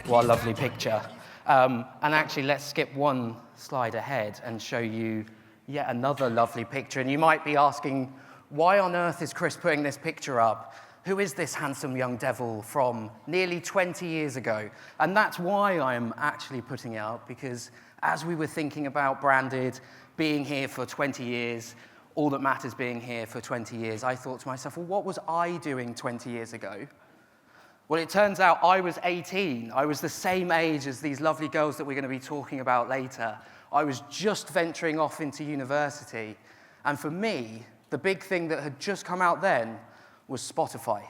What a lovely picture. And actually, let's skip one slide ahead and show you yet another lovely picture. And you might be asking, why on earth is Chris putting this picture up? Who is this handsome young devil from nearly 20 years ago? And that's why I'm actually putting it up, because as we were thinking about Branded being here for 20 years, All That Matters being here for 20 years, I thought to myself, well, what was I doing 20 years ago? Well, it turns out I was 18. I was the same age as these lovely girls that we're going to be talking about later. I was just venturing off into university. And for me, the big thing that had just come out then was Spotify.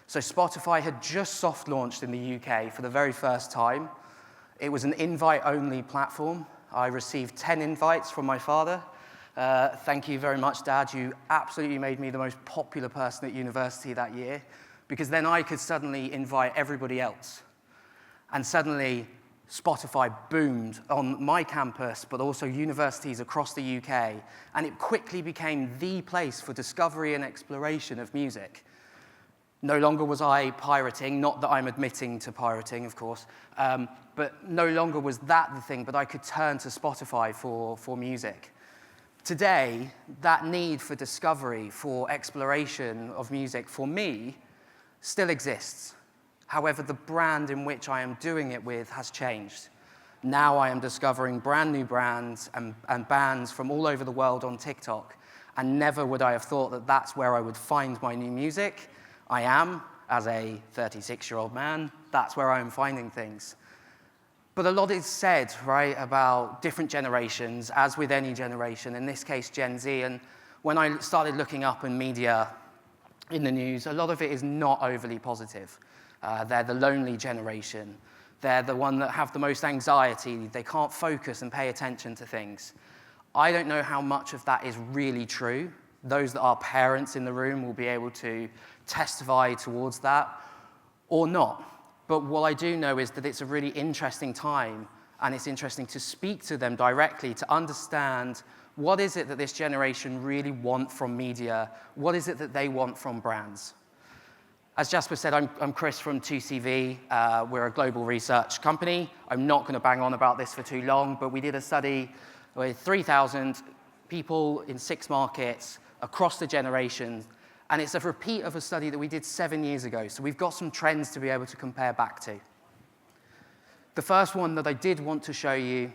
So Spotify had just soft launched in the UK for the very first time. It was an invite-only platform. I received 10 invites from my father. Thank you very much, Dad. You absolutely made me the most popular person at university that year, because then I could suddenly invite everybody else. And suddenly, Spotify boomed on my campus, but also universities across the UK, and it quickly became the place for discovery and exploration of music. No longer was I pirating, not that I'm admitting to pirating, of course, but no longer was that the thing, but I could turn to Spotify for music. Today, that need for discovery, for exploration of music, for me, still exists. However, the brand in which I am doing it with has changed. Now I am discovering brand new brands and bands from all over the world on TikTok, and never would I have thought that that's where I would find my new music. I am, as a 36-year-old man, that's where I am finding things. But a lot is said, right, about different generations, as with any generation, in this case Gen Z, and when I started looking up in media, in the news, a lot of it is not overly positive. They're the lonely generation. They're the one that have the most anxiety. They can't focus and pay attention to things. I don't know how much of that is really true. Those that are parents in the room will be able to testify towards that, or not. But what I do know is that it's a really interesting time, and it's interesting to speak to them directly, to understand what is it that this generation really want from media? What is it that they want from brands? As Jasper said, I'm Chris from 2CV. We're a global research company. I'm not going to bang on about this for too long, but we did a study with 3,000 people in 6 markets across the generations, and it's a repeat of a study that we did 7 years ago, so we've got some trends to be able to compare back to. The first one that I did want to show you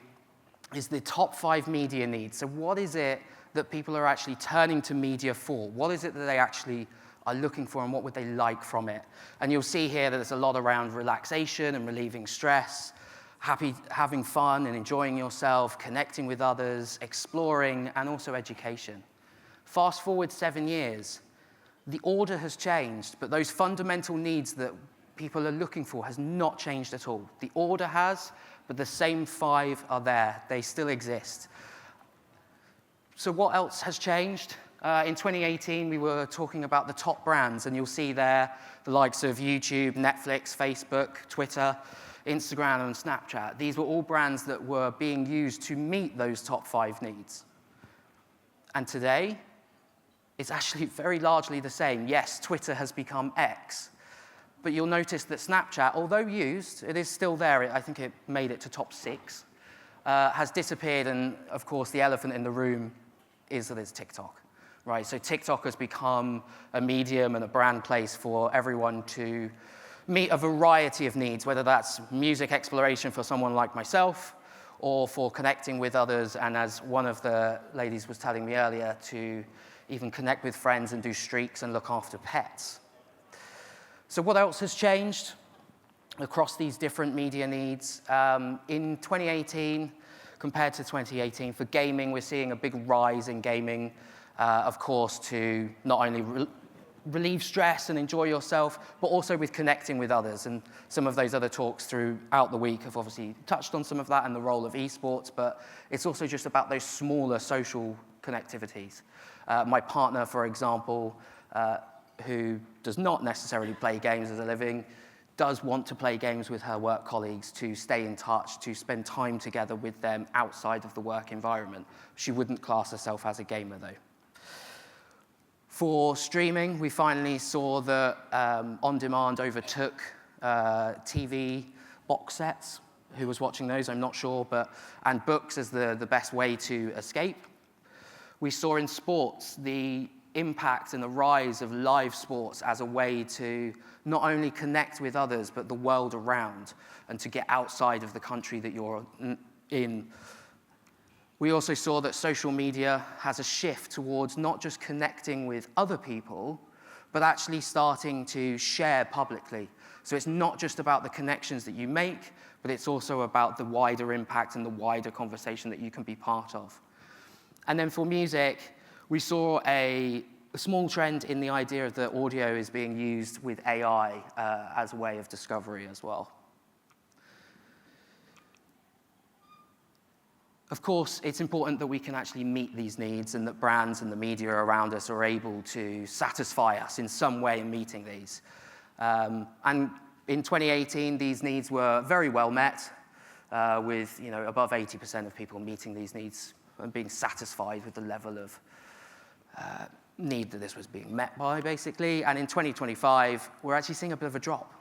is the top 5 media needs. So what is it that people are actually turning to media for? What is it that they actually are looking for, and what would they like from it? And you'll see here that there's a lot around relaxation and relieving stress, having fun and enjoying yourself, connecting with others, exploring, and also education. Fast forward 7 years, the order has changed, but those fundamental needs that people are looking for has not changed at all. The order has, but the same 5 are there. They still exist. So what else has changed? In 2018, we were talking about the top brands, and you'll see there the likes of YouTube, Netflix, Facebook, Twitter, Instagram, and Snapchat. These were all brands that were being used to meet those top 5 needs. And today, it's actually very largely the same. Yes, Twitter has become X, but you'll notice that Snapchat, although used, it is still there. I think it made it to top 6, has disappeared, and of course, the elephant in the room is that it's TikTok. Right, so TikTok has become a medium and a brand place for everyone to meet a variety of needs, whether that's music exploration for someone like myself, or for connecting with others, and as one of the ladies was telling me earlier, to even connect with friends and do streaks and look after pets. So what else has changed across these different media needs? In 2018, compared to 2018, for gaming, we're seeing a big rise in gaming. Of course, to not only relieve stress and enjoy yourself, but also with connecting with others. And some of those other talks throughout the week have obviously touched on some of that and the role of esports, but it's also just about those smaller social connectivities. My partner, for example, who does not necessarily play games as a living, does want to play games with her work colleagues to stay in touch, to spend time together with them outside of the work environment. She wouldn't class herself as a gamer, though. For streaming, we finally saw that on-demand overtook TV box sets. Who was watching those? I'm not sure, and books as the best way to escape. We saw in sports the impact and the rise of live sports as a way to not only connect with others, but the world around, and to get outside of the country that you're in. We also saw that social media has a shift towards not just connecting with other people, but actually starting to share publicly. So it's not just about the connections that you make, but it's also about the wider impact and the wider conversation that you can be part of. And then for music, we saw a small trend in the idea that audio is being used with AI as a way of discovery as well. Of course, it's important that we can actually meet these needs and that brands and the media around us are able to satisfy us in some way in meeting these. And in 2018, these needs were very well met, with above 80% of people meeting these needs and being satisfied with the level of need that this was being met by, basically. And in 2025, we're actually seeing a bit of a drop.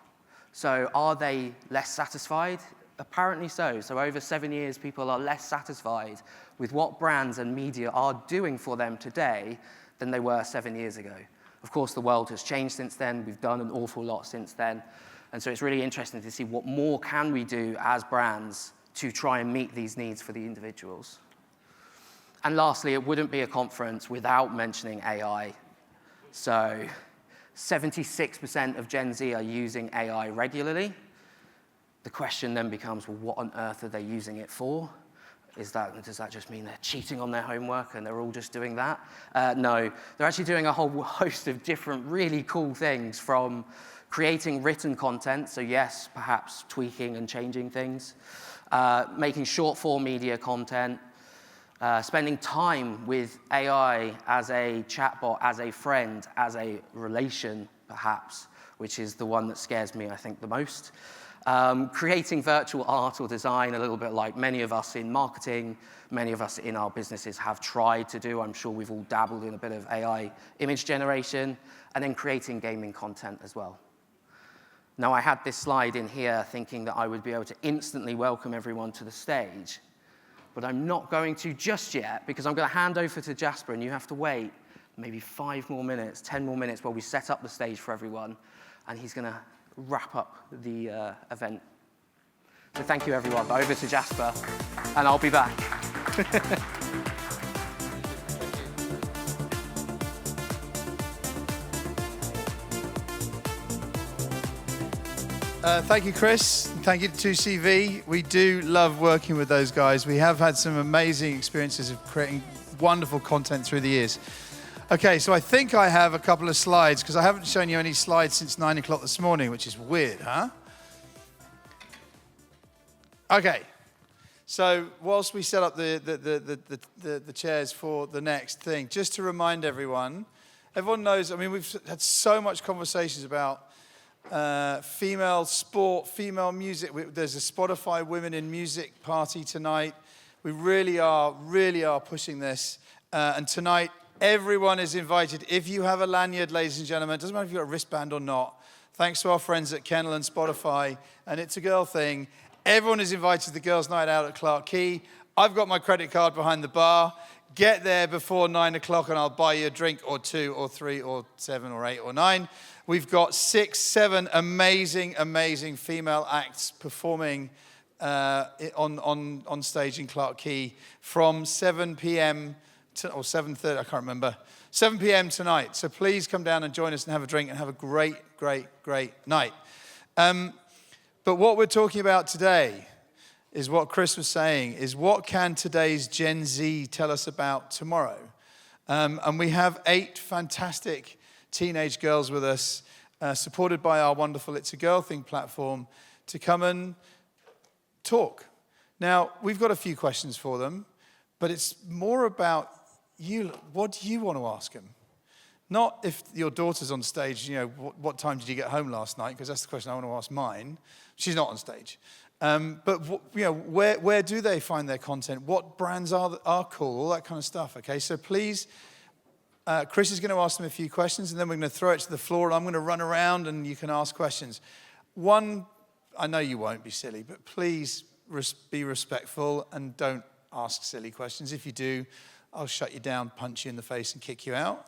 So are they less satisfied? Apparently so. So over 7 years, people are less satisfied with what brands and media are doing for them today than they were 7 years ago. Of course, the world has changed since then. We've done an awful lot since then. And so it's really interesting to see what more can we do as brands to try and meet these needs for the individuals. And lastly, it wouldn't be a conference without mentioning AI. So 76% of Gen Z are using AI regularly. The question then becomes, well, what on earth are they using it for? Does that just mean they're cheating on their homework and they're all just doing that? No, they're actually doing a whole host of different really cool things, from creating written content, so yes, perhaps tweaking and changing things, making short-form media content, spending time with AI as a chatbot, as a friend, as a relation, perhaps, which is the one that scares me, I think, the most. Creating virtual art or design, a little bit like many of us in marketing, many of us in our businesses have tried to do. I'm sure we've all dabbled in a bit of AI image generation, and then creating gaming content as well. Now, I had this slide in here thinking that I would be able to instantly welcome everyone to the stage, but I'm not going to just yet, because I'm going to hand over to Jasper, and you have to wait maybe 5 more minutes, 10 more minutes while we set up the stage for everyone, and he's going to wrap up the event. So thank you, everyone. Over to Jasper, and I'll be back. Thank you, Chris. Thank you to 2CV. We do love working with those guys. We have had some amazing experiences of creating wonderful content through the years. Okay, so I think I have a couple of slides, because I haven't shown you any slides since 9 o'clock this morning, which is weird, huh? Okay, so whilst we set up the chairs for the next thing, just to remind everyone knows, I mean, we've had so much conversations about female sport, female music. There's a Spotify Women in Music party tonight. We really are pushing this. And tonight, everyone is invited. If you have a lanyard, ladies and gentlemen, it doesn't matter if you've got a wristband or not, thanks to our friends at Kennel and Spotify, and It's a Girl Thing, everyone is invited to the girls' night out at Clark Quay. I've got my credit card behind the bar. Get there before 9 o'clock and I'll buy you a drink or 2 or 3 or 7 or 8 or 9. We've got 6, 7 amazing female acts performing on stage in Clark Quay from 7 p.m. or 7:30, I can't remember, 7 p.m. tonight. So please come down and join us and have a drink and have a great night. But what we're talking about today is what Chris was saying, is what can today's Gen Z tell us about tomorrow? And we have 8 fantastic teenage girls with us, supported by our wonderful It's a Girl Thing platform, to come and talk. Now, we've got a few questions for them, but it's more about you. What do you want to ask them? Not if your daughter's on stage, what time did you get home last night? Because that's the question I want to ask mine. She's not on stage. But where do they find their content? What brands are cool? All that kind of stuff. Okay, so please, Chris is going to ask them a few questions, and then we're going to throw it to the floor, and I'm going to run around, and you can ask questions. One I know you won't be silly, but please be respectful and don't ask silly questions. If you do, I'll shut you down, punch you in the face, and kick you out.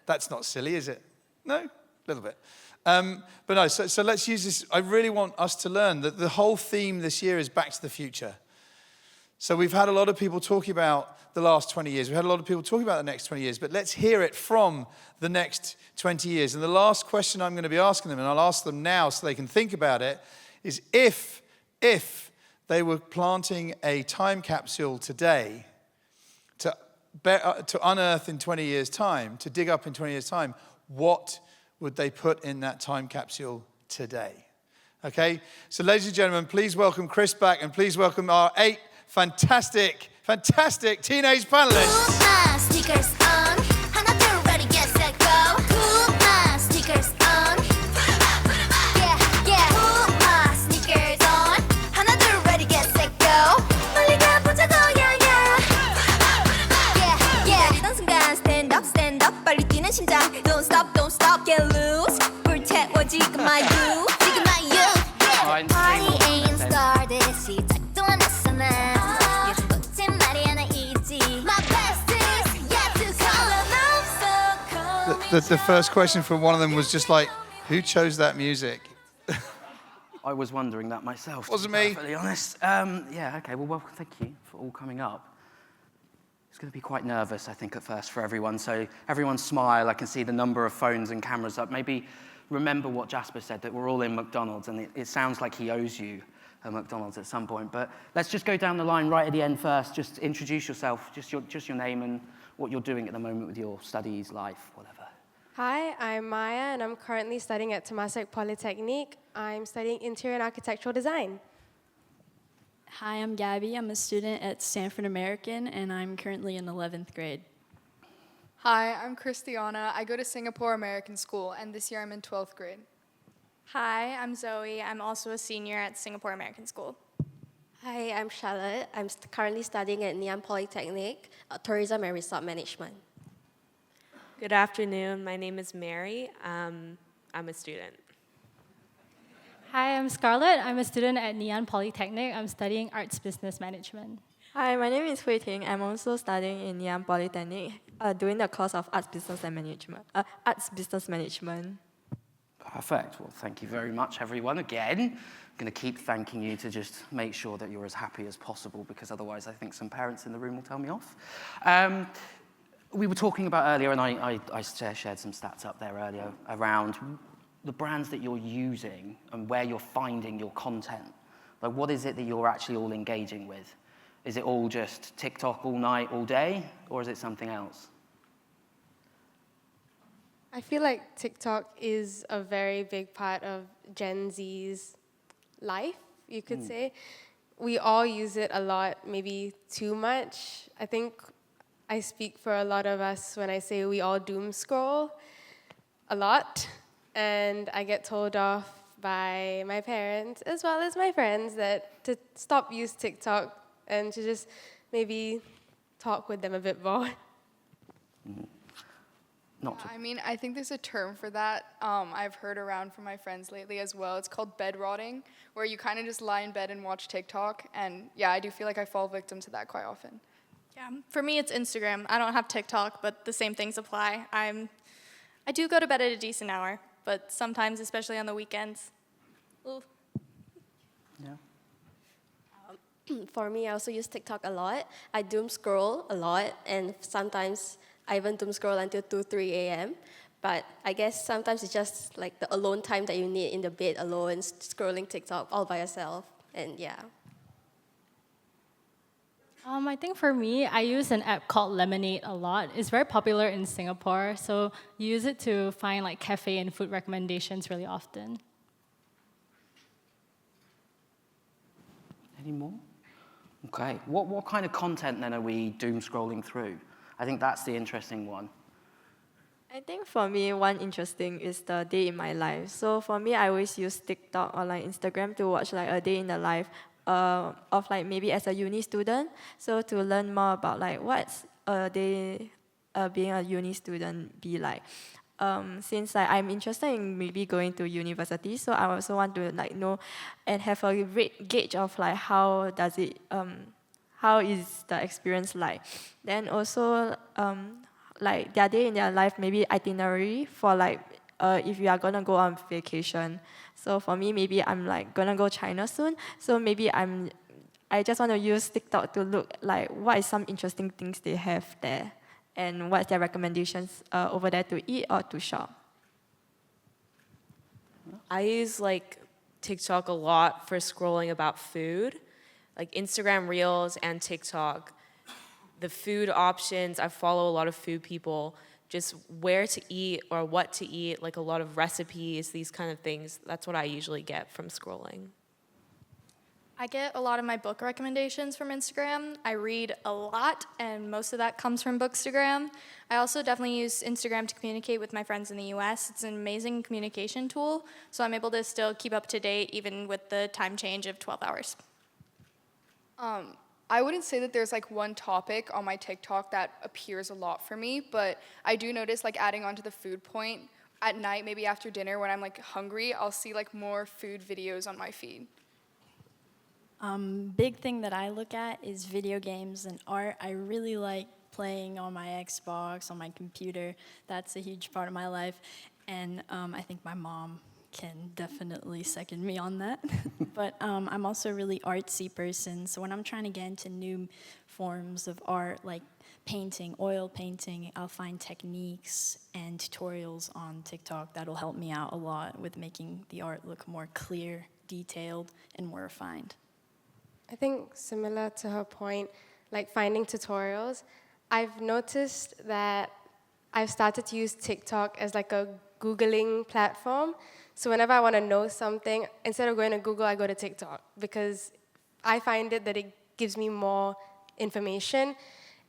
That's not silly, is it? No? A little bit. But no, so let's use this. I really want us to learn that the whole theme this year is Back to the Future. So we've had a lot of people talking about the last 20 years. We've had a lot of people talking about the next 20 years, but let's hear it from the next 20 years. And the last question I'm going to be asking them, and I'll ask them now so they can think about it, is if they were planting a time capsule today to unearth in 20 years' time, to dig up in 20 years' time, what would they put in that time capsule today? Okay? So ladies and gentlemen, please welcome Chris back, and please welcome our 8 fantastic teenage panelists. Put my sneakers on. 하나 둘 ready get set go. Put my sneakers on. Yeah yeah. Put my sneakers on. 하나 둘 ready get set go. 빨리 가보자고 yeah yeah. Yeah yeah. 뛰던 순간 stand up 빨리 뛰는 심장. Don't stop get loose. 불태워 지금 my you 지금 my you. Party ain't started 시작도 안 했어 난. The first question from one of them was just like, who chose that music? I was wondering that myself. Wasn't to be me. perfectly honest. Yeah, okay, well, thank you for all coming up. It's going to be quite nervous, I think, at first for everyone. So everyone smile. I can see the number of phones and cameras up. Maybe remember what Jasper said, that we're all in McDonald's, and it sounds like he owes you a McDonald's at some point. But let's just go down the line right at the end first. Just introduce yourself, just your name and what you're doing at the moment with your studies, life, whatever. Hi, I'm Maya, and I'm currently studying at Temasek Polytechnic. I'm studying interior and architectural design. Hi, I'm Gabby. I'm a student at Stanford American, and I'm currently in 11th grade. Hi, I'm Christiana. I go to Singapore American School, and this year I'm in 12th grade. Hi, I'm Zoe. I'm also a senior at Singapore American School. Hi, I'm Scarlett. I'm currently studying at Thean Polytechnic, Tourism and Resort Management. Good afternoon. My name is Mary. I'm a student. Hi, I'm Scarlett. I'm a student at Thean Polytechnic. I'm studying Arts Business Management. Hi, my name is Ting. I'm also studying in Thean Polytechnic, doing the course of Arts Business Management. Perfect. Well, thank you very much, everyone. Again, I'm going to keep thanking you to just make sure that you're as happy as possible, because otherwise I think some parents in the room will tell me off. We were talking about earlier, and I shared some stats up there earlier around the brands that you're using and where you're finding your content. Like, what is it that you're actually all engaging with? Is it all just TikTok all night, all day, or is it something else? I feel like TikTok is a very big part of Gen Z's life, you could say. We all use it a lot, maybe too much. I think I speak for a lot of us when I say we all doom scroll a lot. And I get told off by my parents as well as my friends that to stop use TikTok and to just maybe talk with them a bit more. I mean, I think there's a term for that. I've heard around from my friends lately as well. It's called bed rotting, where you kind of just lie in bed and watch TikTok. And yeah, I do feel like I fall victim to that quite often. Yeah, for me it's Instagram. I don't have TikTok, but the same things apply. I do go to bed at a decent hour, but sometimes, especially on the weekends. Ooh. Yeah. For me, I also use TikTok a lot. I doom scroll a lot, and sometimes I even doom scroll until 2, 3 a.m. But I guess sometimes it's just like the alone time that you need in the bed alone, scrolling TikTok all by yourself, and yeah. I think for me, I use an app called Lemonade a lot. It's very popular in Singapore, so you use it to find like cafe and food recommendations really often. Any more? Okay. What kind of content then are we doom scrolling through? I think that's the interesting one. I think for me, one interesting is the day in my life. So for me, I always use TikTok or like Instagram to watch like a day in the life of like maybe as a uni student. So to learn more about like what's a day being a uni student be like. since like, I'm interested in maybe going to university, so I also want to like know and have a gauge of like how is the experience like. Then also like their day in their life, maybe itinerary for like if you are gonna go on vacation. So for me, maybe I'm like gonna go China soon, so maybe I just want to use TikTok to look like what is some interesting things they have there and what's their recommendations over there to eat or to shop. I use like TikTok a lot for scrolling about food, like Instagram Reels and TikTok. The food options, I follow a lot of food people, just where to eat or what to eat, like a lot of recipes, these kind of things. That's what I usually get from scrolling. I get a lot of my book recommendations from Instagram. I read a lot, and most of that comes from Bookstagram. I also definitely use Instagram to communicate with my friends in the US. It's an amazing communication tool, so I'm able to still keep up to date even with the time change of 12 hours. I wouldn't say that there's like one topic on my TikTok that appears a lot for me, but I do notice like adding on to the food point, at night, maybe after dinner when I'm like hungry, I'll see like more food videos on my feed. Big thing that I look at is video games and art. I really like playing on my Xbox, on my computer. That's a huge part of my life. And I think my mom can definitely second me on that. But I'm also a really artsy person. So when I'm trying to get into new forms of art, like painting, oil painting, I'll find techniques and tutorials on TikTok that'll help me out a lot with making the art look more clear, detailed, and more refined. I think similar to her point, like finding tutorials, I've noticed that I've started to use TikTok as like a Googling platform. So whenever I want to know something, instead of going to Google, I go to TikTok because I find it that it gives me more information.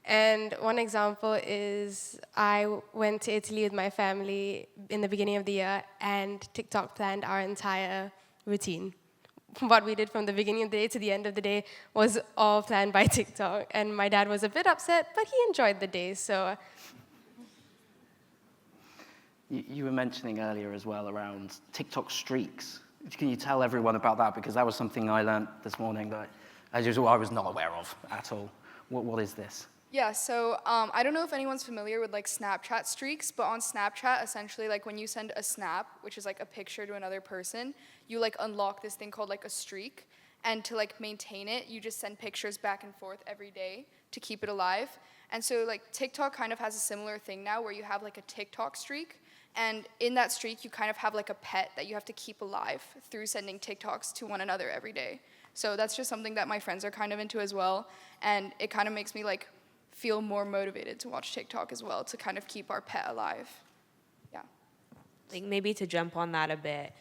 And one example is I went to Italy with my family in the beginning of the year, and TikTok planned our entire routine. What we did from the beginning of the day to the end of the day was all planned by TikTok. And my dad was a bit upset, but he enjoyed the day, so. You were mentioning earlier as well around TikTok streaks. Can you tell everyone about that? Because that was something I learned this morning that as usual, I was not aware of at all. What is this? Yeah, so I don't know if anyone's familiar with like Snapchat streaks, but on Snapchat, essentially like when you send a snap, which is like a picture to another person, you like unlock this thing called like a streak. And to like maintain it, you just send pictures back and forth every day to keep it alive. And so like TikTok kind of has a similar thing now where you have like a TikTok streak. And in that streak, you kind of have like a pet that you have to keep alive through sending TikToks to one another every day. So that's just something that my friends are kind of into as well. And it kind of makes me like feel more motivated to watch TikTok as well to kind of keep our pet alive. Yeah. I think maybe to jump on that a bit,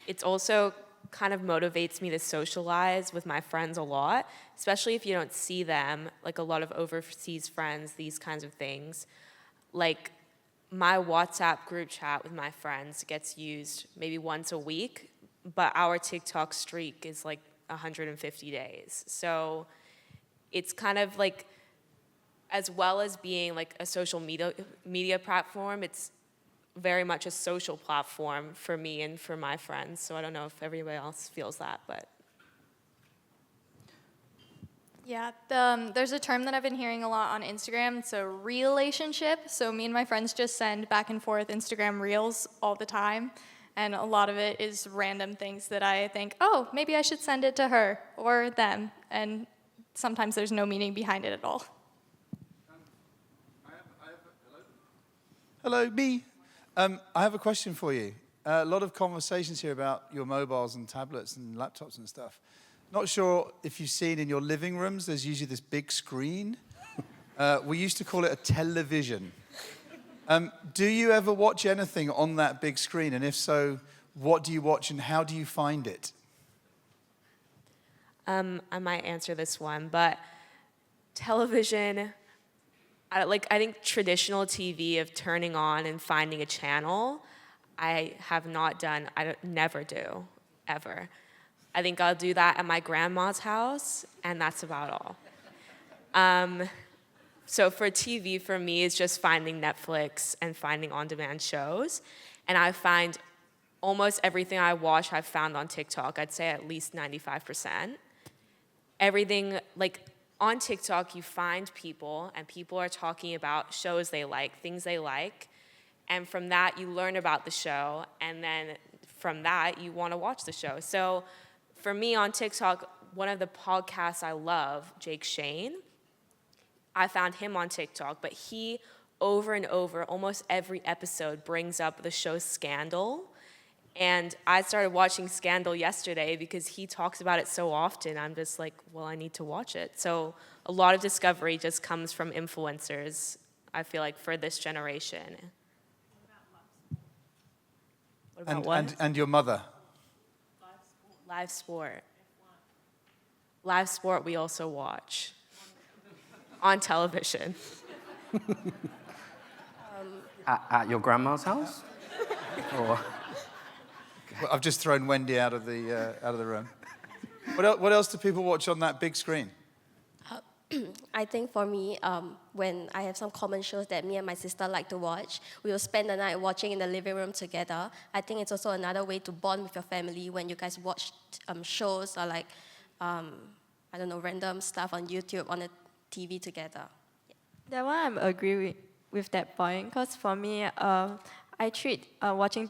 it's also kind of motivates me to socialize with my friends a lot, especially if you don't see them, like a lot of overseas friends, these kinds of things. Like my WhatsApp group chat with my friends gets used maybe once a week, but our TikTok streak is like 150 days. So it's kind of like, as well as being like a social media platform, it's very much a social platform for me and for my friends. So I don't know if everybody else feels that, but. Yeah, there's a term that I've been hearing a lot on Instagram. It's a relationship. So me and my friends just send back and forth Instagram reels all the time. And a lot of it is random things that I think, oh, maybe I should send it to her or them. And sometimes there's no meaning behind it at all. Hello, me. I have a question for you. A lot of conversations here about your mobiles and tablets and laptops and stuff. Not sure if you've seen in your living rooms, there's usually this big screen. We used to call it a television. Do you ever watch anything on that big screen? And if so, what do you watch and how do you find it? I might answer this one, but television, I think traditional TV of turning on and finding a channel, I have not done, never do, ever. I think I'll do that at my grandma's house, and that's about all. So for TV, for me, it's just finding Netflix and finding on-demand shows. And I find almost everything I watch I've found on TikTok. I'd say at least 95%. Everything, like on TikTok, you find people, and people are talking about shows they like, things they like. And from that, you learn about the show. And then from that, you want to watch the show. So for me on TikTok, one of the podcasts I love, Jake Shane, I found him on TikTok, but he, over and over, almost every episode brings up the show Scandal. And I started watching Scandal yesterday because he talks about it so often. I'm just like, well, I need to watch it. So a lot of discovery just comes from influencers, I feel like, for this generation. What about what? And your mother? Live sport. Live sport we also watch on television. At your grandma's house? Or... Well, I've just thrown Wendy out of the room. What else do people watch on that big screen? I think for me, when I have some common shows that me and my sister like to watch, we will spend the night watching in the living room together. I think it's also another way to bond with your family when you guys watch shows or like, I don't know, random stuff on YouTube on the TV together. That one I'm agree with that point, because for me, I treat watching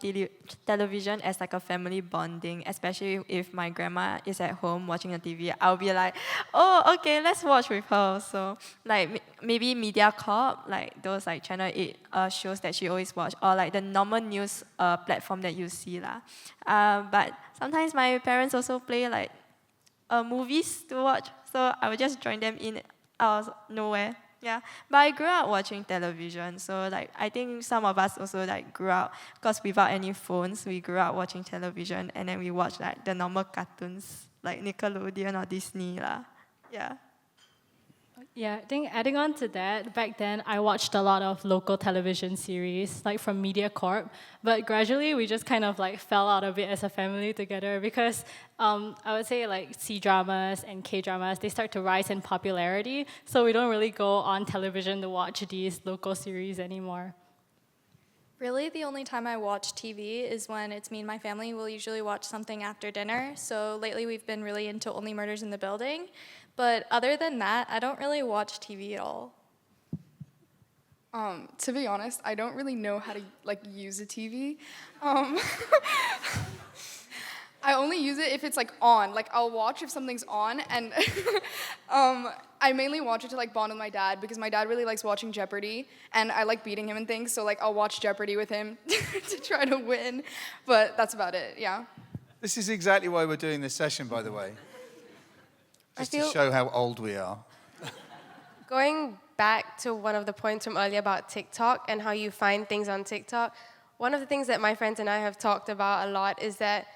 television as like a family bonding, especially if my grandma is at home watching the TV. I'll be like, oh, okay, let's watch with her. So like maybe MediaCorp, like those like Channel 8 shows that she always watch, or like the normal news platform that you see lah. But sometimes my parents also play like movies to watch, so I will just join them in out of nowhere. Yeah, but I grew up watching television, so like I think some of us also like grew up, because without any phones, we grew up watching television, and then we watch like the normal cartoons like Nickelodeon or Disney lah. Yeah. Yeah, I think adding on to that, back then I watched a lot of local television series, like from MediaCorp, but gradually we just kind of like fell out of it as a family together because I would say like C-dramas and K-dramas, they start to rise in popularity, so we don't really go on television to watch these local series anymore. Really, the only time I watch TV is when it's me and my family. We'll usually watch something after dinner. So lately we've been really into Only Murders in the Building. But other than that, I don't really watch TV at all. To be honest, I don't really know how to like use a TV. I only use it if it's like on. Like I'll watch if something's on, and I mainly watch it to like bond with my dad because my dad really likes watching Jeopardy, and I like beating him and things. So like I'll watch Jeopardy with him to try to win, but that's about it. Yeah. This is exactly why we're doing this session, by the way. Just to show how old we are. Going back to one of the points from earlier about TikTok and how you find things on TikTok, one of the things that my friends and I have talked about a lot is that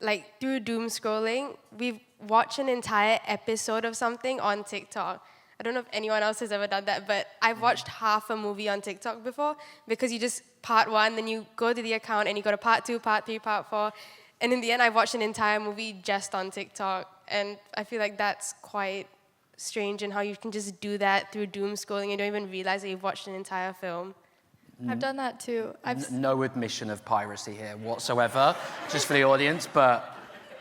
like through doom scrolling, we've watched an entire episode of something on TikTok. I don't know if anyone else has ever done that, but I've watched half a movie on TikTok before because you just part one, then you go to the account and you go to part 2, part 3, part 4. And in the end, I watched an entire movie just on TikTok. And I feel like that's quite strange in how you can just do that through doom scrolling and don't even realize that you've watched an entire film. I've done that too. No admission of piracy here whatsoever, just for the audience, but,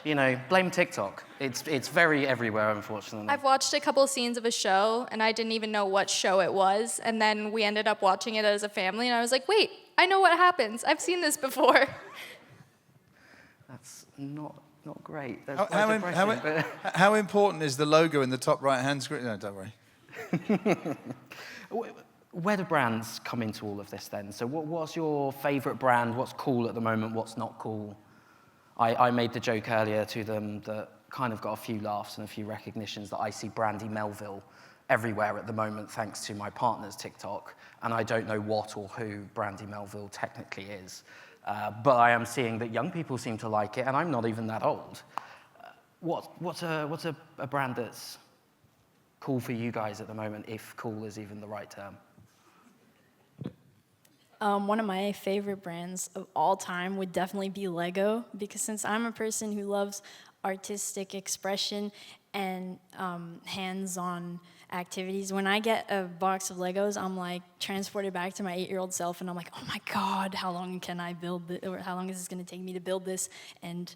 you know, blame TikTok. It's very everywhere, unfortunately. I've watched a couple scenes of a show, and I didn't even know what show it was, and then we ended up watching it as a family, and I was like, wait, I know what happens. I've seen this before. That's not great. That's quite depressing, how important is the logo in the top right-hand screen? No, don't worry. Where do brands come into all of this then? So what's your favorite brand? What's cool at the moment? What's not cool? I made the joke earlier to them that kind of got a few laughs and a few recognitions that I see Brandy Melville everywhere at the moment thanks to my partner's TikTok. And I don't know what or who Brandy Melville technically is. But I am seeing that young people seem to like it, and I'm not even that old. What's a brand that's cool for you guys at the moment, if cool is even the right term? One of my favorite brands of all time would definitely be Lego, because since I'm a person who loves artistic expression and hands-on activities. When I get a box of Legos, I'm like transported back to my 8-year-old self, and I'm like, oh my God, how long can I build this, or how long is this going to take me to build this? And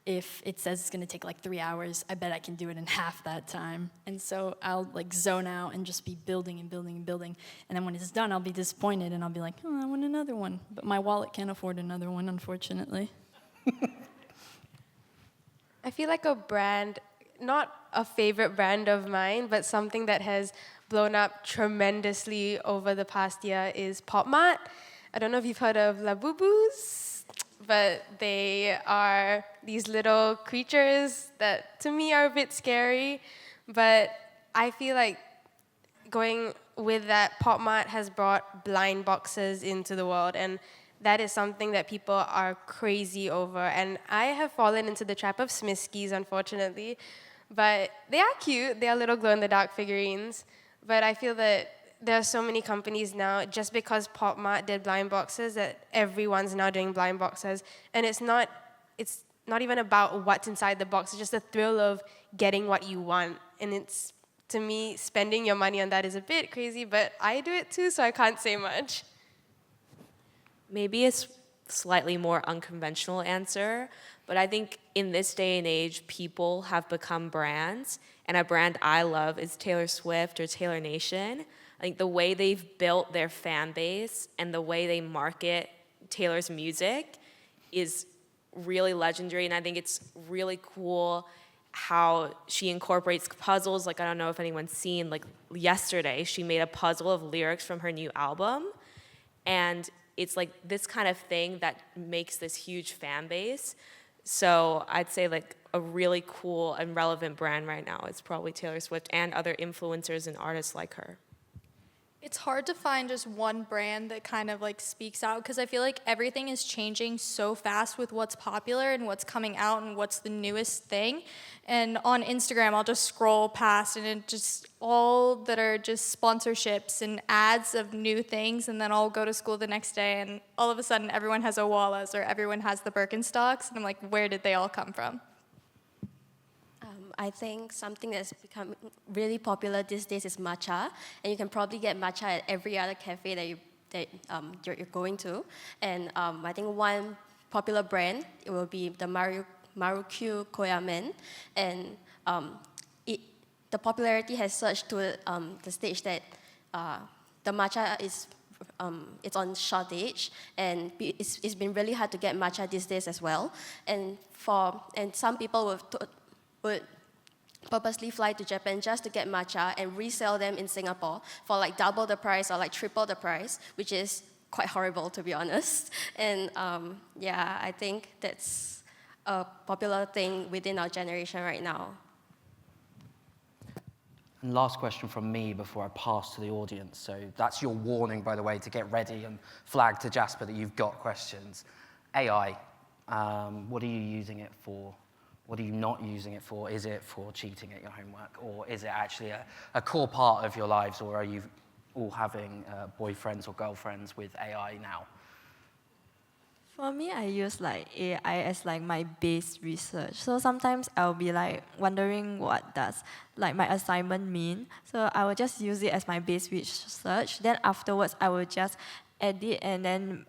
if it says it's going to take like 3 hours, I bet I can do it in half that time. And so I'll like zone out and just be building and building and building. And then when it's done, I'll be disappointed and I'll be like, oh, I want another one. But my wallet can't afford another one, unfortunately. I feel like a brand, not a favorite brand of mine, but something that has blown up tremendously over the past year is Pop Mart. I don't know if you've heard of Labubus, but they are these little creatures that to me are a bit scary. But I feel like going with that, Pop Mart has brought blind boxes into the world, and that is something that people are crazy over. And I have fallen into the trap of Smiskies, unfortunately. But they are cute. They are little glow-in-the-dark figurines. But I feel that there are so many companies now, just because Pop Mart did blind boxes, that everyone's now doing blind boxes. And it's not even about what's inside the box. It's just the thrill of getting what you want. And it's, to me, spending your money on that is a bit crazy, but I do it too, so I can't say much. Maybe a slightly more unconventional answer, but I think in this day and age, people have become brands, and a brand I love is Taylor Swift or Taylor Nation. I think the way they've built their fan base and the way they market Taylor's music is really legendary, and I think it's really cool how she incorporates puzzles. Like, I don't know if anyone's seen, like yesterday, she made a puzzle of lyrics from her new album, and it's like this kind of thing that makes this huge fan base. So I'd say like a really cool and relevant brand right now is probably Taylor Swift and other influencers and artists like her. It's hard to find just one brand that kind of like speaks out, because I feel like everything is changing so fast with what's popular and what's coming out and what's the newest thing. And on Instagram, I'll just scroll past and it just all that are just sponsorships and ads of new things, and then I'll go to school the next day and all of a sudden everyone has Owalas or everyone has the Birkenstocks, and I'm like, where did they all come from? I think something that's become really popular these days is matcha, and you can probably get matcha at every other cafe that you're going to. And I think one popular brand, it will be the Marukyuu Koyamen, and the popularity has surged to the stage that the matcha is it's on shortage, and it's been really hard to get matcha these days as well. And some people would purposely fly to Japan just to get matcha and resell them in Singapore for like double the price or like triple the price, which is quite horrible, to be honest. And yeah, I think that's a popular thing within our generation right now. And last question from me before I pass to the audience. So that's your warning, by the way, to get ready and flag to Jasper that you've got questions. AI, what are you using it for? What are you not using it for? Is it for cheating at your homework? Or is it actually a core part of your lives? Or are you all having boyfriends or girlfriends with AI now? For me, I use like AI as like my base research. So sometimes I'll be like wondering what does like my assignment mean. So I will just use it as my base research. Then afterwards, I will just edit and then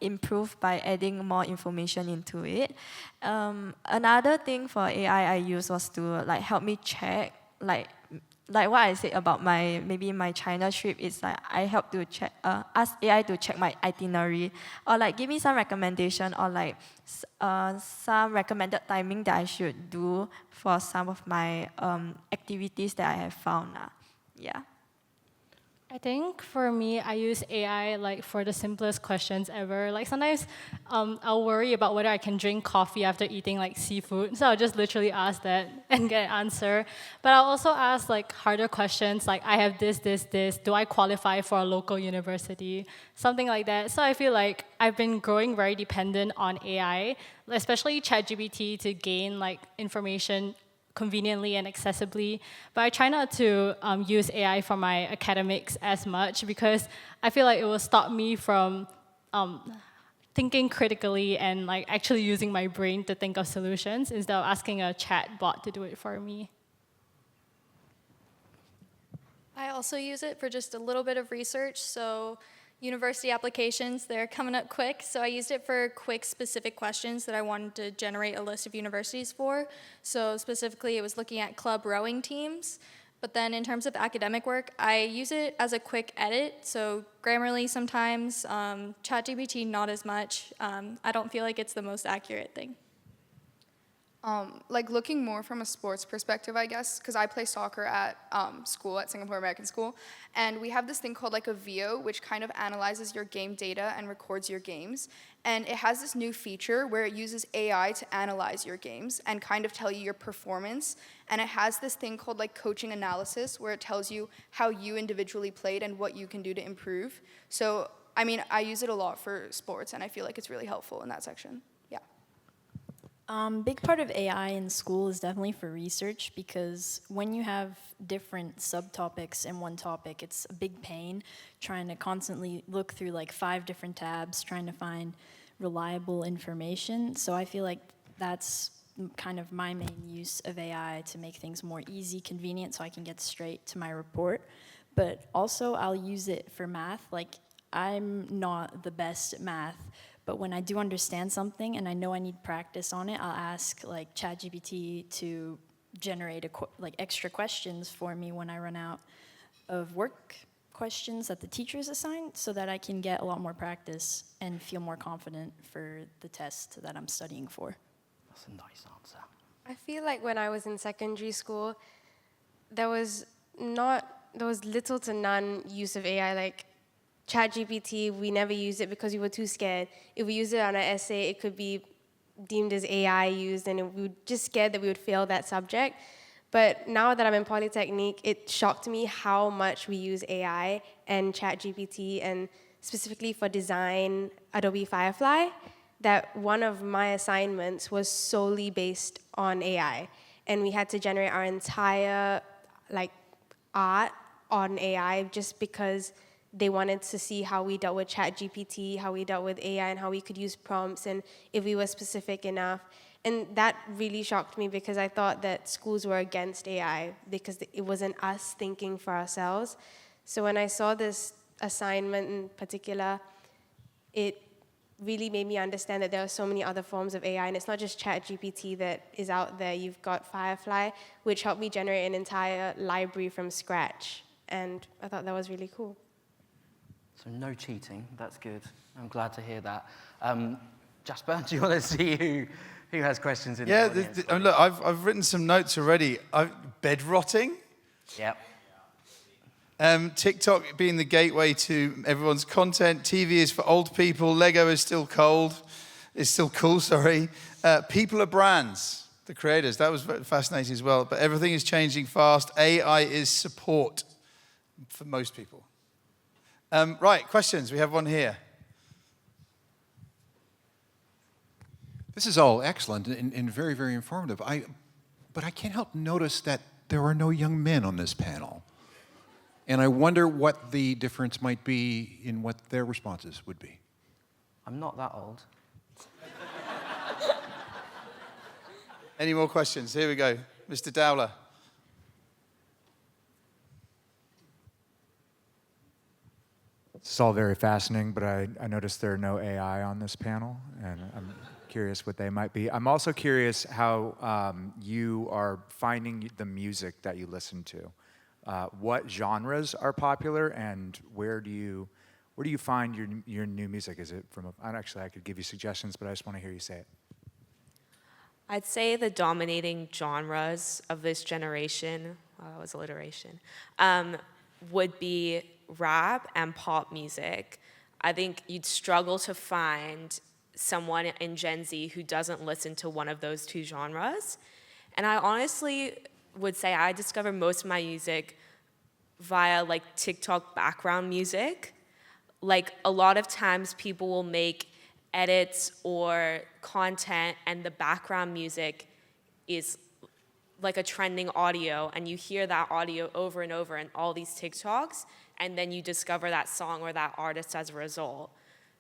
improve by adding more information into it. Another thing for AI I use was to like help me check like what I said about maybe my China trip is like I help to check ask AI to check my itinerary, or like give me some recommendation, or like some recommended timing that I should do for some of my activities that I have found. Yeah. I think for me, I use AI like for the simplest questions ever. Like sometimes I'll worry about whether I can drink coffee after eating like seafood. So I'll just literally ask that and get an answer. But I'll also ask like harder questions like I have this. Do I qualify for a local university? Something like that. So I feel like I've been growing very dependent on AI, especially ChatGPT, to gain like information conveniently and accessibly, but I try not to use AI for my academics as much, because I feel like it will stop me from thinking critically and like actually using my brain to think of solutions instead of asking a chat bot to do it for me. I also use it for just a little bit of research. So university applications, they're coming up quick. So I used it for quick, specific questions that I wanted to generate a list of universities for. So specifically, it was looking at club rowing teams. But then in terms of academic work, I use it as a quick edit. So Grammarly sometimes, ChatGPT not as much. I don't feel like it's the most accurate thing. Like looking more from a sports perspective, I guess, because I play soccer at school, at Singapore American School, and we have this thing called like a VO, which kind of analyzes your game data and records your games. And it has this new feature where it uses AI to analyze your games and kind of tell you your performance. And it has this thing called like coaching analysis, where it tells you how you individually played and what you can do to improve. So, I mean, I use it a lot for sports, and I feel like it's really helpful in that section. Big part of AI in school is definitely for research, because when you have different subtopics in one topic, it's a big pain trying to constantly look through like 5 different tabs, trying to find reliable information. So I feel like that's kind of my main use of AI, to make things more easy, convenient, so I can get straight to my report. But also I'll use it for math. Like, I'm not the best at math, but when I do understand something and I know I need practice on it, I'll ask like ChatGPT to generate like extra questions for me when I run out of work questions that the teachers assign, so that I can get a lot more practice and feel more confident for the test that I'm studying for. That's a nice answer. I feel like when I was in secondary school, there was little to none use of AI. Like ChatGPT, we never used it because we were too scared. If we used it on an essay, it could be deemed as AI used, and we were just scared that we would fail that subject. But now that I'm in Polytechnic, it shocked me how much we use AI and ChatGPT, and specifically for design, Adobe Firefly, that one of my assignments was solely based on AI. And we had to generate our entire art on AI, just because they wanted to see how we dealt with ChatGPT, how we dealt with AI, and how we could use prompts, and if we were specific enough. And that really shocked me, because I thought that schools were against AI because it wasn't us thinking for ourselves. So when I saw this assignment in particular, it really made me understand that there are so many other forms of AI, and it's not just ChatGPT that is out there. You've got Firefly, which helped me generate an entire library from scratch, and I thought that was really cool. So no cheating, that's good. I'm glad to hear that. Jasper, do you want to see who has questions in the audience? Look, I've written some notes already. Bed rotting? Yep. TikTok being the gateway to everyone's content. TV is for old people. Lego is still cool, sorry. People are brands, the creators. That was fascinating as well. But everything is changing fast. AI is support for most people. Right, questions. We have one here. This is all excellent and very, very informative. But I can't help notice that there are no young men on this panel. And I wonder what the difference might be in what their responses would be. I'm not that old. Any more questions? Here we go. Mr. Dowler. It's all very fascinating, but I noticed there are no AI on this panel, and I'm curious what they might be. I'm also curious how you are finding the music that you listen to. What genres are popular, and where do you find your new music? Is it from actually, I could give you suggestions, but I just want to hear you say it. I'd say the dominating genres of this generation, that was alliteration, would be rap and pop music. I think you'd struggle to find someone in Gen Z who doesn't listen to one of those two genres. And I honestly would say I discover most of my music via TikTok background music. A lot of times people will make edits or content and the background music is like a trending audio, and you hear that audio over and over in all these TikToks, and then you discover that song or that artist as a result.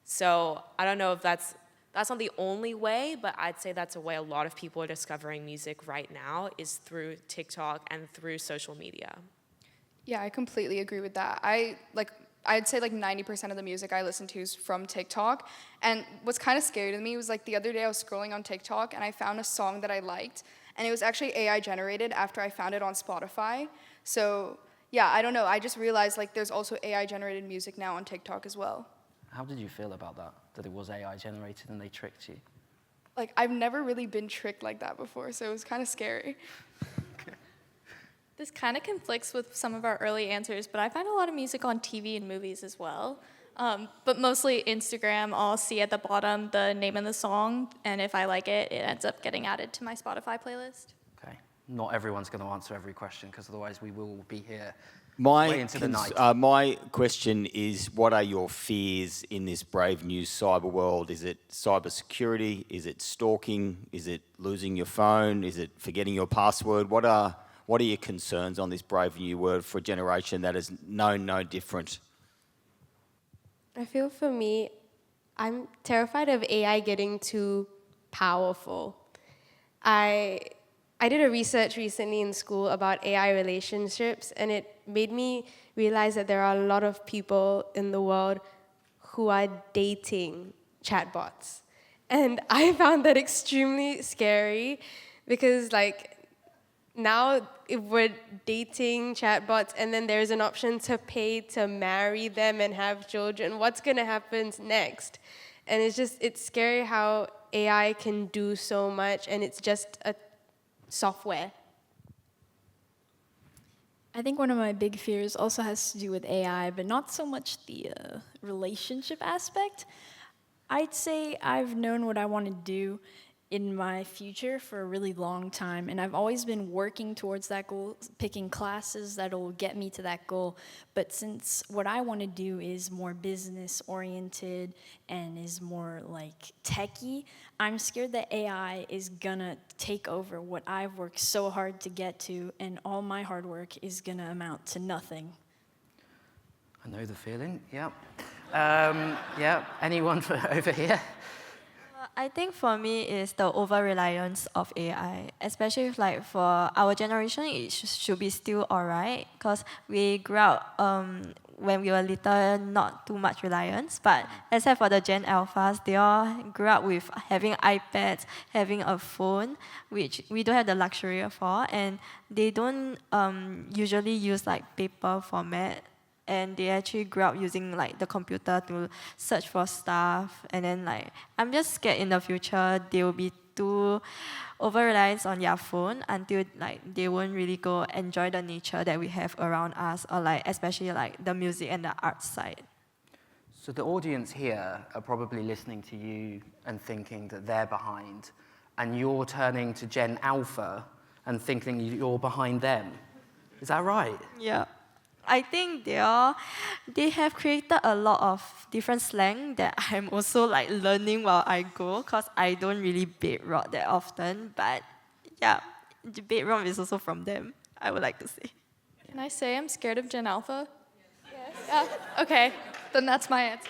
So I don't know if that's not the only way, but I'd say that's a way a lot of people are discovering music right now, is through TikTok and through social media. Yeah, I completely agree with that. I'd say like 90% of the music I listen to is from TikTok. And what's kind of scary to me was like the other day I was scrolling on TikTok and I found a song that I liked, and it was actually AI generated after I found it on Spotify. So yeah, I don't know. I just realized like there's also AI generated music now on TikTok as well. How did you feel about that? That it was AI generated and they tricked you? Like I've never really been tricked like that before, so it was kind of scary. This kind of conflicts with some of our early answers, but I find a lot of music on TV and movies as well. But mostly Instagram, I'll see at the bottom the name of the song, and if I like it, it ends up getting added to my Spotify playlist. Okay. Not everyone's going to answer every question, because otherwise we will be here way into the night. My question is, what are your fears in this brave new cyber world? Is it cybersecurity? Is it stalking? Is it losing your phone? Is it forgetting your password? What are your concerns on this brave new world for a generation that has known no different? I feel for me, I'm terrified of AI getting too powerful. I did a research recently in school about AI relationships, and it made me realize that there are a lot of people in the world who are dating chatbots. And I found that extremely scary because, like, now if we're dating chatbots and then there's an option to pay to marry them and have children, what's going to happen next? And it's scary how AI can do so much, and it's just a software. I think one of my big fears also has to do with AI, but not so much the relationship aspect. I'd say I've known what I want to do in my future for a really long time, and I've always been working towards that goal, picking classes that'll get me to that goal. But since what I want to do is more business oriented and is more like techie, I'm scared that AI is gonna take over what I've worked so hard to get to, and all my hard work is gonna amount to nothing. I know the feeling, yeah. Yeah, anyone over here? I think for me is the over-reliance of AI, especially if, like for our generation, it should be still alright, because we grew up when we were little, not too much reliance, but except for the Gen Alphas, they all grew up with having iPads, having a phone, which we don't have the luxury for, and they don't usually use like paper format, and they actually grew up using like the computer to search for stuff. And then like I'm just scared in the future they will be too over-reliant on their phone until like they won't really go enjoy the nature that we have around us, or like especially like the music and the art side. So the audience here are probably listening to you and thinking that they're behind, and you're turning to Gen Alpha and thinking you're behind them. Is that right? Yeah. I think they have created a lot of different slang that I'm also like learning while I go, because I don't really bedrock that often. But yeah, the bedrock is also from them, I would like to say. Can I say I'm scared of Gen Alpha? Yes. Yeah, okay, then that's my answer.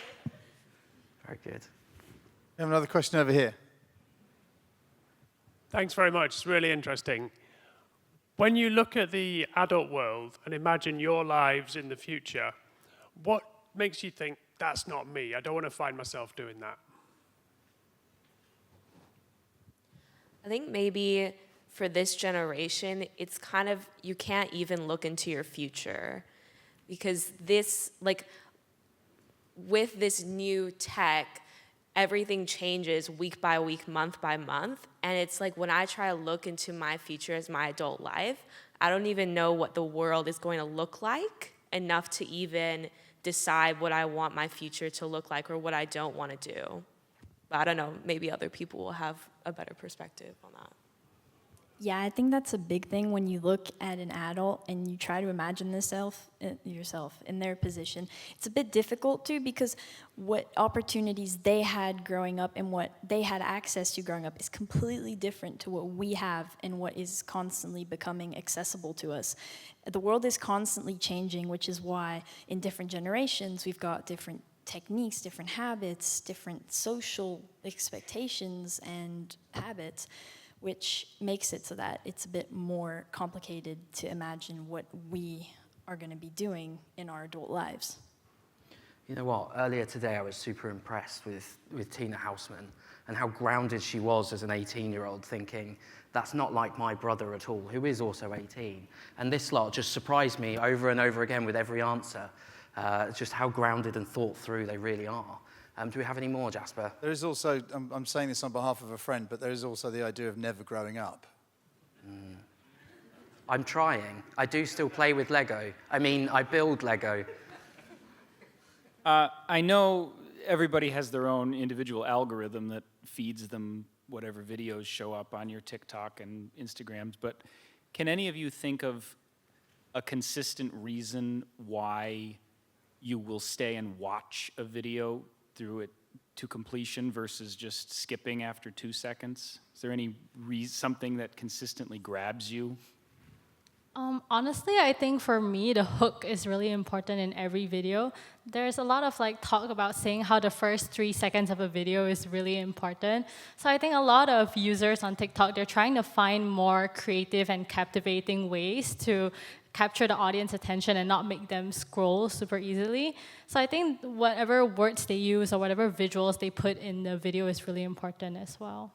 Very good. We have another question over here. Thanks very much. It's really interesting. When you look at the adult world and imagine your lives in the future, what makes you think, that's not me? I don't want to find myself doing that. I think maybe for this generation, it's kind of, you can't even look into your future, because this, like, with this new tech, everything changes week by week, month by month. And it's like when I try to look into my future as my adult life, I don't even know what the world is going to look like enough to even decide what I want my future to look like or what I don't want to do. But I don't know, maybe other people will have a better perspective on that. Yeah, I think that's a big thing when you look at an adult and you try to imagine yourself in their position. It's a bit difficult too, because what opportunities they had growing up and what they had access to growing up is completely different to what we have and what is constantly becoming accessible to us. The world is constantly changing, which is why in different generations we've got different techniques, different habits, different social expectations and habits, which makes it so that it's a bit more complicated to imagine what we are going to be doing in our adult lives. You know what? Earlier today, I was super impressed with Tina Houseman and how grounded she was as an 18-year-old, thinking, that's not like my brother at all, who is also 18. And this lot just surprised me over and over again with every answer, just how grounded and thought through they really are. Do we have any more, Jasper? There is also, I'm saying this on behalf of a friend, but there is also the idea of never growing up. I'm trying. I do still play with Lego. I mean, I build Lego. I know everybody has their own individual algorithm that feeds them whatever videos show up on your TikTok and Instagrams, but can any of you think of a consistent reason why you will stay and watch a video through it to completion versus just skipping after 2 seconds? Is there any something that consistently grabs you? Honestly, I think for me, the hook is really important in every video. There's a lot of talk about saying how the first 3 seconds of a video is really important. So I think a lot of users on TikTok, they're trying to find more creative and captivating ways to capture the audience attention and not make them scroll super easily. So I think whatever words they use or whatever visuals they put in the video is really important as well.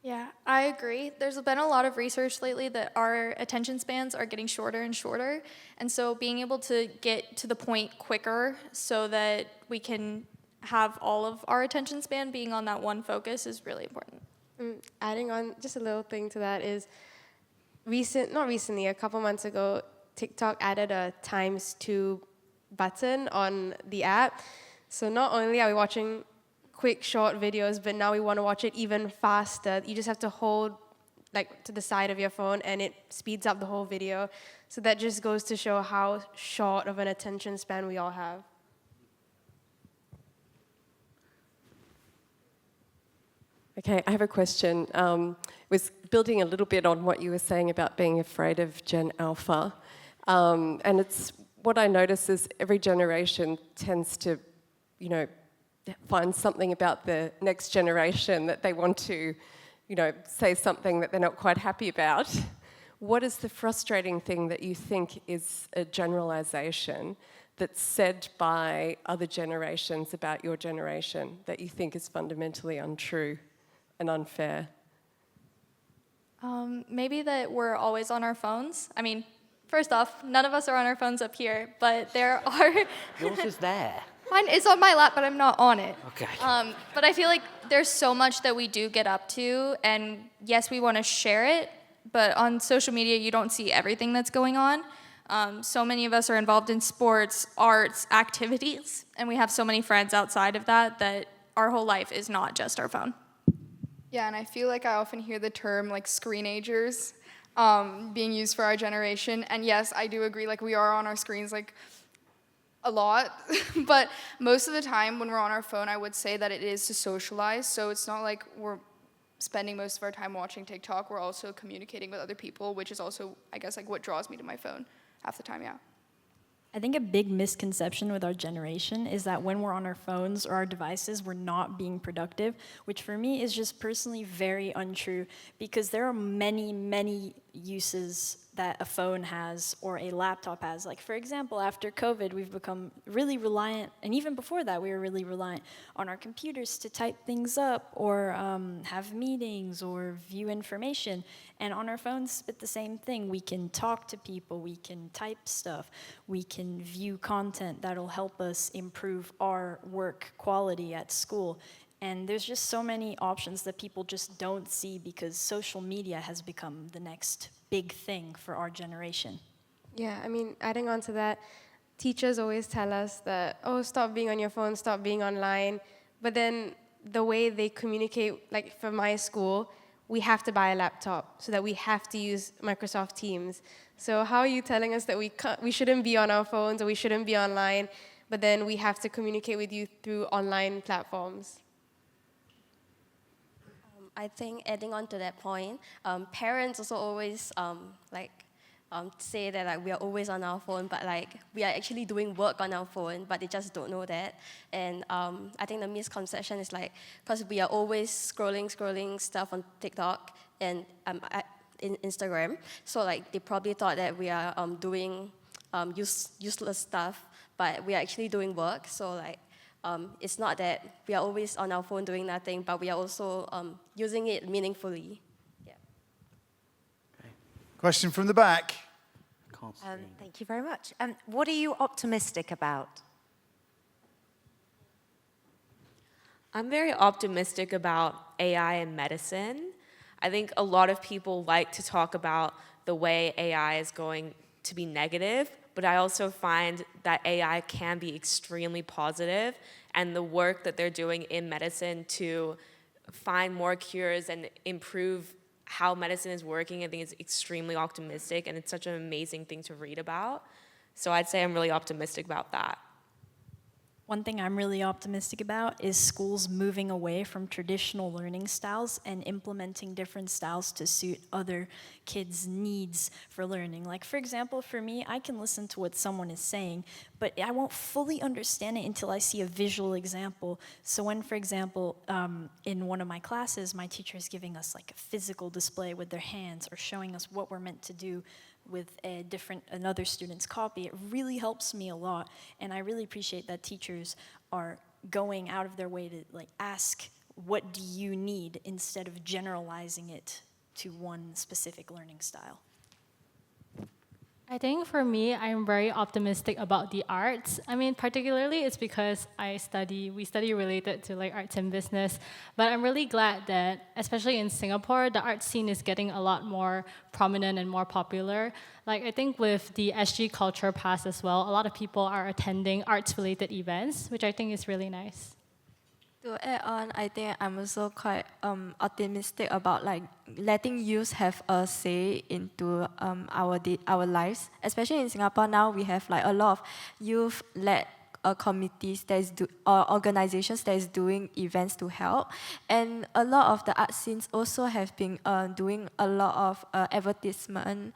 Yeah, I agree. There's been a lot of research lately that our attention spans are getting shorter and shorter. And so being able to get to the point quicker so that we can have all of our attention span being on that one focus is really important. Adding on just a little thing to that is, not recently, a couple months ago, TikTok added a ×2 button on the app. So not only are we watching quick short videos, but now we want to watch it even faster. You just have to hold to the side of your phone and it speeds up the whole video. So that just goes to show how short of an attention span we all have. Okay, I have a question. Was building a little bit on what you were saying about being afraid of Gen Alpha. And it's what I notice is every generation tends to, find something about the next generation that they want to, say something that they're not quite happy about. What is the frustrating thing that you think is a generalization that's said by other generations about your generation that you think is fundamentally untrue and unfair? Maybe that we're always on our phones. I mean, first off, none of us are on our phones up here, but there are... Yours is there. Mine is on my lap, but I'm not on it. Okay. But I feel like there's so much that we do get up to, and yes, we want to share it, but on social media, you don't see everything that's going on. So many of us are involved in sports, arts, activities, and we have so many friends outside of that our whole life is not just our phone. Yeah, and I feel like I often hear the term screenagers being used for our generation. And yes, I do agree, we are on our screens a lot, but most of the time when we're on our phone, I would say that it is to socialize. So it's not like we're spending most of our time watching TikTok. We're also communicating with other people, which is also, I guess, what draws me to my phone half the time, yeah. I think a big misconception with our generation is that when we're on our phones or our devices, we're not being productive, which for me is just personally very untrue, because there are many, many uses that a phone has or a laptop has. For example, after COVID, we've become really reliant, and even before that, we were really reliant on our computers to type things up or have meetings or view information. And on our phones, it's the same thing. We can talk to people, we can type stuff, we can view content that'll help us improve our work quality at school. And there's just so many options that people just don't see because social media has become the next big thing for our generation. Yeah, I mean, adding on to that, teachers always tell us that, stop being on your phone, stop being online. But then the way they communicate, for my school, we have to buy a laptop so that we have to use Microsoft Teams. So how are you telling us that we shouldn't be on our phones or we shouldn't be online, but then we have to communicate with you through online platforms? I think adding on to that point, parents also always say that we are always on our phone, but we are actually doing work on our phone, but they just don't know that. And I think the misconception is because we are always scrolling stuff on TikTok and in Instagram, so they probably thought that we are doing useless stuff, but we are actually doing work. So like, it's not that we are always on our phone doing nothing, but we are also using it meaningfully. Yeah. Question from the back. Thank you very much. What are you optimistic about? I'm very optimistic about AI in medicine. I think a lot of people like to talk about the way AI is going to be negative, but I also find that AI can be extremely positive, and the work that they're doing in medicine to find more cures and improve how medicine is working, I think is extremely optimistic, and it's such an amazing thing to read about. So I'd say I'm really optimistic about that. One thing I'm really optimistic about is schools moving away from traditional learning styles and implementing different styles to suit other kids' needs for learning. Like, for example, for me, I can listen to what someone is saying, but I won't fully understand it until I see a visual example. So when, for example, in one of my classes, my teacher is giving us like a physical display with their hands or showing us what we're meant to do with another student's copy, it really helps me a lot. And I really appreciate that teachers are going out of their way to like ask, what do you need, instead of generalizing it to one specific learning style. I think for me, I'm very optimistic about the arts. I mean, particularly it's because we study related to like arts and business, but I'm really glad that, especially in Singapore, the art scene is getting a lot more prominent and more popular. Like, I think with the SG Culture Pass as well, a lot of people are attending arts-related events, which I think is really nice. To add on, I think I'm also quite optimistic about like letting youth have a say into our lives. Especially in Singapore now, we have like a lot of youth-led committees or organizations that is doing events to help, and a lot of the art scenes also have been doing a lot of advertising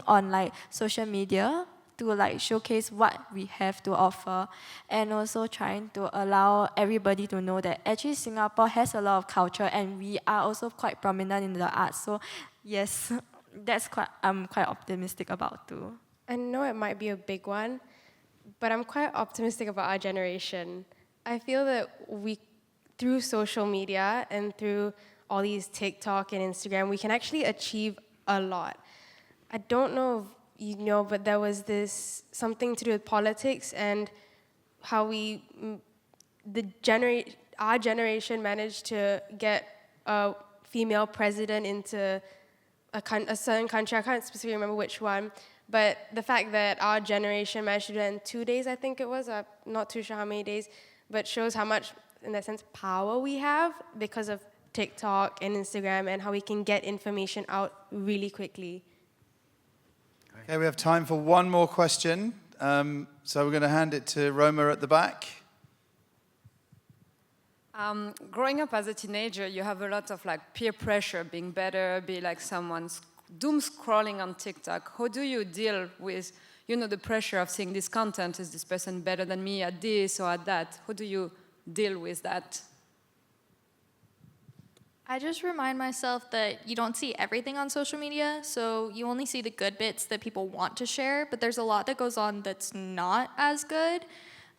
on like social media to like showcase what we have to offer, and also trying to allow everybody to know that actually Singapore has a lot of culture and we are also quite prominent in the arts. So yes, I'm quite optimistic about too. I know it might be a big one, but I'm quite optimistic about our generation. I feel that through social media and through all these TikTok and Instagram, we can actually achieve a lot. I don't know if you know, but there was something to do with politics and how our generation managed to get a female president into a certain country. I can't specifically remember which one, but the fact that our generation managed to do it in 2 days, I think it was, I'm not too sure how many days, but shows how much, in that sense, power we have because of TikTok and Instagram, and how we can get information out really quickly. Okay, we have time for one more question. So we're going to hand it to Roma at the back. Growing up as a teenager, you have a lot of like peer pressure, being better, be like someone's doom scrolling on TikTok. How do you deal with, the pressure of seeing this content? Is this person better than me at this or at that? How do you deal with that? I just remind myself that you don't see everything on social media, so you only see the good bits that people want to share, but there's a lot that goes on that's not as good.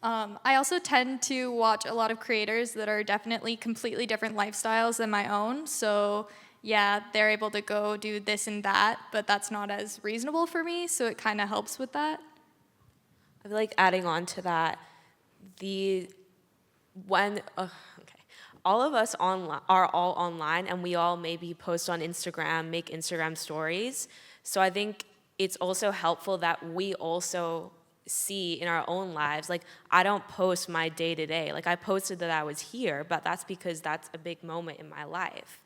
I also tend to watch a lot of creators that are definitely completely different lifestyles than my own, so yeah, they're able to go do this and that, but that's not as reasonable for me, so it kind of helps with that. I feel like adding on to that, all of us are all online, and we all maybe post on Instagram, make Instagram stories. So I think it's also helpful that we also see in our own lives, like I don't post my day-to-day. Like I posted that I was here, but that's because that's a big moment in my life.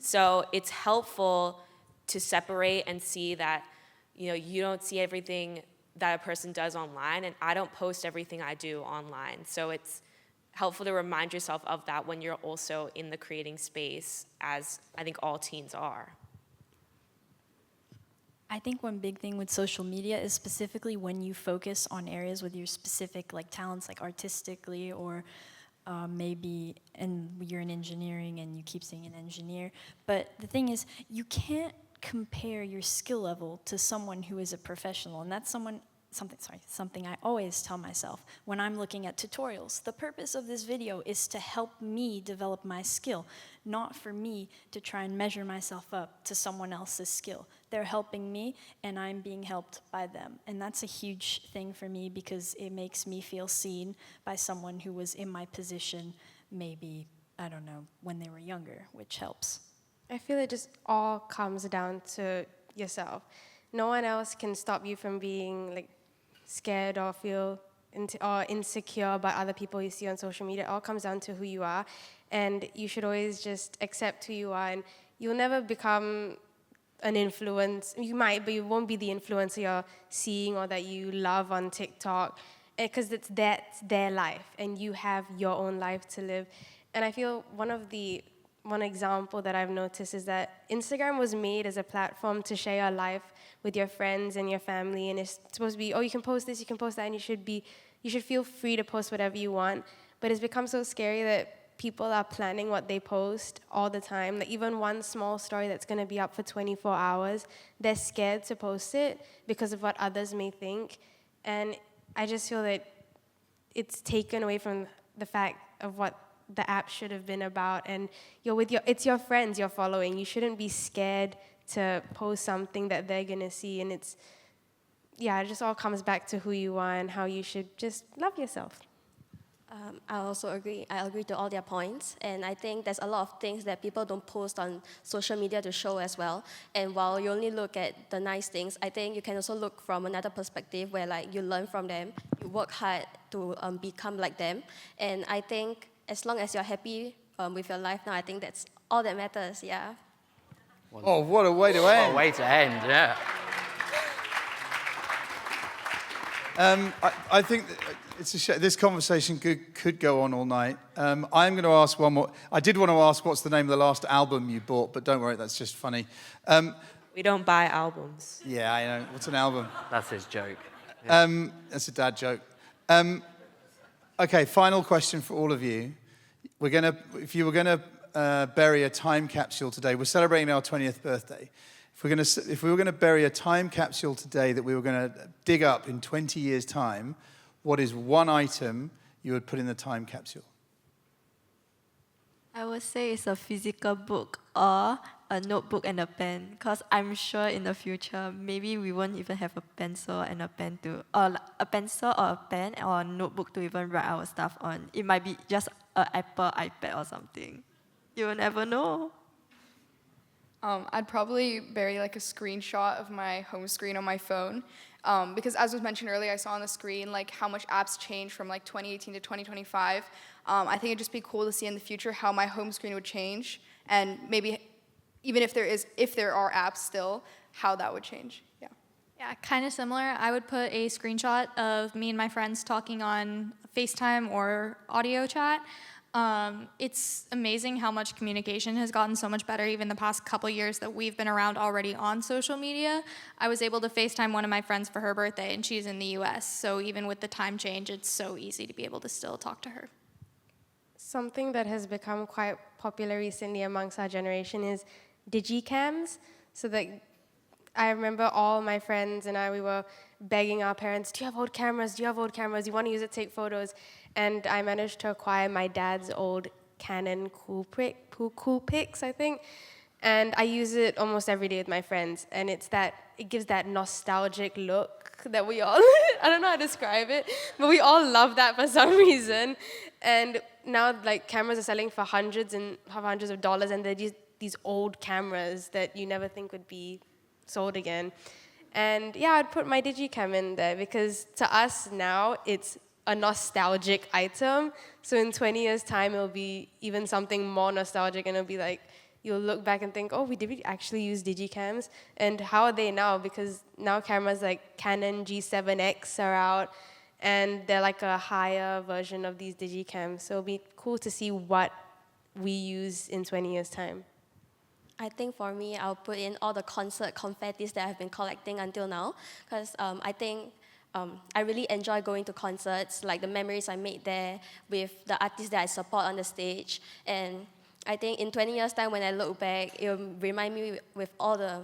So it's helpful to separate and see that, you don't see everything that a person does online, and I don't post everything I do online. So it's helpful to remind yourself of that when you're also in the creating space, as I think all teens are. I think one big thing with social media is specifically when you focus on areas with your specific like talents, like artistically, or maybe you're in engineering and you keep seeing an engineer. But the thing is, you can't compare your skill level to someone who is a professional. And that's something I always tell myself when I'm looking at tutorials. The purpose of this video is to help me develop my skill, not for me to try and measure myself up to someone else's skill. They're helping me, and I'm being helped by them. And that's a huge thing for me because it makes me feel seen by someone who was in my position, maybe, I don't know, when they were younger, which helps. I feel it just all comes down to yourself. No one else can stop you from being like scared or feel or insecure about other people you see on social media. It all comes down to who you are, and you should always just accept who you are. And you'll never become an influence. You might, but you won't be the influencer you're seeing or that you love on TikTok, because that's their life, and you have your own life to live. And I feel one example that I've noticed is that Instagram was made as a platform to share your life with your friends and your family, and it's supposed to be, oh, you can post this, you can post that, and you should feel free to post whatever you want. But it's become so scary that people are planning what they post all the time. Like even one small story that's going to be up for 24 hours, they're scared to post it because of what others may think. And I just feel that it's taken away from the fact of what the app should have been about, and it's your friends you're following. You shouldn't be scared to post something that they're gonna see, and it just all comes back to who you are and how you should just love yourself. I also agree. I agree to all their points, and I think there's a lot of things that people don't post on social media to show as well. And while you only look at the nice things, I think you can also look from another perspective where like you learn from them, you work hard to become like them, and I think as long as you're happy with your life now, I think that's all that matters, yeah. Oh, what a way to end. What a way to end, yeah. I think that it's a shame. This conversation could go on all night. I'm going to ask one more. I did want to ask what's the name of the last album you bought, but don't worry, that's just funny. We don't buy albums. Yeah, I know. What's an album? That's his joke. That's a dad joke. Okay, final question for all of you. If you were gonna bury a time capsule today, we're celebrating our 20th birthday. If we were gonna bury a time capsule today that we were gonna dig up in 20 years' time, what is one item you would put in the time capsule? I would say it's a physical book or a notebook and a pen, because I'm sure in the future maybe we won't even have a pencil and a pen or a pencil or a pen or a notebook to even write our stuff on. It might be just an Apple iPad or something. You will never know. I'd probably bury like a screenshot of my home screen on my phone, because as was mentioned earlier, I saw on the screen like how much apps changed from like 2018 to 2025. I think it'd just be cool to see in the future how my home screen would change, and maybe even if there are apps still, how that would change. Yeah. Yeah, kind of similar. I would put a screenshot of me and my friends talking on FaceTime or audio chat. It's amazing how much communication has gotten so much better even the past couple years that we've been around already on social media. I was able to FaceTime one of my friends for her birthday, and she's in the US, so even with the time change, it's so easy to be able to still talk to her. Something that has become quite popular recently amongst our generation is digicams. So that I remember all my friends and we were begging our parents, do you have old cameras? Do you have old cameras? You want to use it to take photos? And I managed to acquire my dad's old Canon Coolpix, I think. And I use it almost every day with my friends. And it gives that nostalgic look that we all, I don't know how to describe it, but we all love that for some reason. And now like cameras are selling for hundreds of dollars, and they're these old cameras that you never think would be sold again. And yeah, I'd put my digicam in there because to us now, it's a nostalgic item. So in 20 years' time, it'll be even something more nostalgic, and it'll be like, you'll look back and think, oh, did we actually use digicams? And how are they now? Because now cameras like Canon G7X are out, and they're like a higher version of these digicams. So it'll be cool to see what we use in 20 years' time. I think for me, I'll put in all the concert confettis that I've been collecting until now, because I think I really enjoy going to concerts, like the memories I made there with the artists that I support on the stage. And I think in 20 years' time, when I look back, it'll remind me with all the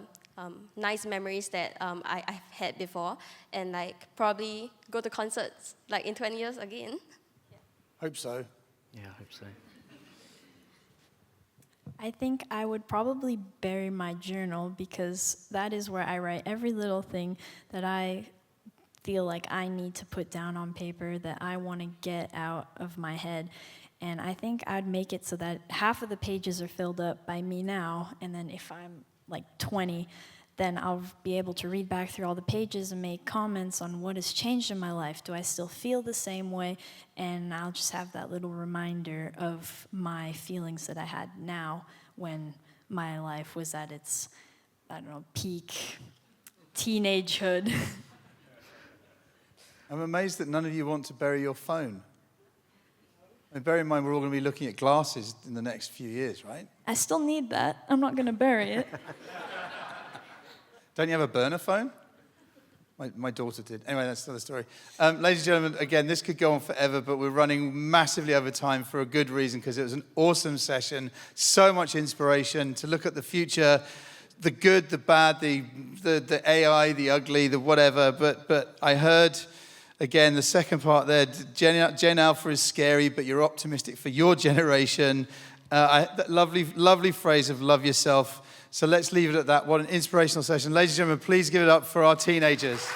nice memories that I've had before, and like probably go to concerts like in 20 years again. Hope so. Yeah, I hope so. I think I would probably bury my journal because that is where I write every little thing that I feel like I need to put down on paper, that I want to get out of my head. And I think I'd make it so that half of the pages are filled up by me now, and then if I'm like 20, then I'll be able to read back through all the pages and make comments on what has changed in my life. Do I still feel the same way? And I'll just have that little reminder of my feelings that I had now when my life was at its, I don't know, peak teenagehood. I'm amazed that none of you want to bury your phone. And bear in mind, we're all going to be looking at glasses in the next few years, right? I still need that. I'm not going to bury it. Don't you have a burner phone? My daughter did. Anyway, that's another story. Ladies and gentlemen, again, this could go on forever, but we're running massively over time for a good reason, because it was an awesome session, so much inspiration to look at the future, the good, the bad, the AI, the ugly, the whatever. But I heard, again, the second part there, Gen Alpha is scary, but you're optimistic for your generation. That lovely phrase of love yourself. So let's leave it at that. What an inspirational session. Ladies and gentlemen, please give it up for our teenagers.